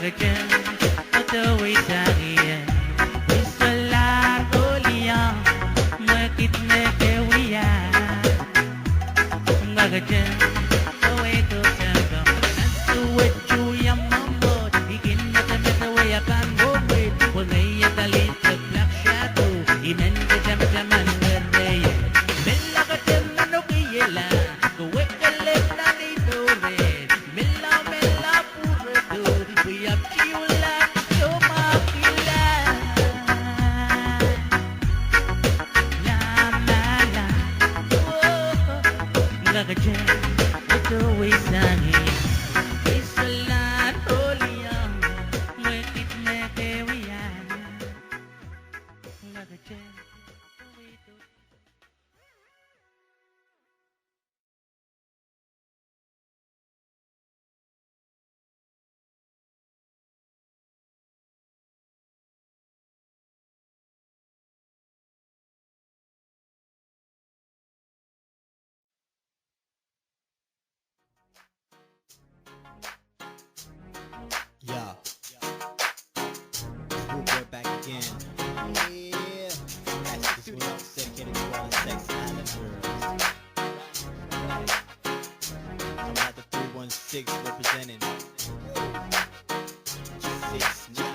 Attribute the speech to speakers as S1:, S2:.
S1: Magajan, Otowi Sagiyan, Wisalar Oliyan, Makit na Kawiyan, Magajan, Oweto Saga, Nasuwet Chuyang Mamot, Ikin na Tamatawayakan Wawit, Wangay Atalit sa Black Shadow, Inan ka Jam-Jaman Gaday, Bella ka Temano Kiyela, Kuwek ka Lepna Nito Red, Mela Mela Purado, Uyap Chiula, Tumakila, La La La, Gagajan, ito ay sangin, Isalat Oliang, Mwekit na Kewiyan, Gagajan, ito.
S2: Yeah, Schoolboy back again. Yeah, this one out dedicated to all the sex island girls. I'm at the 316 representing. 6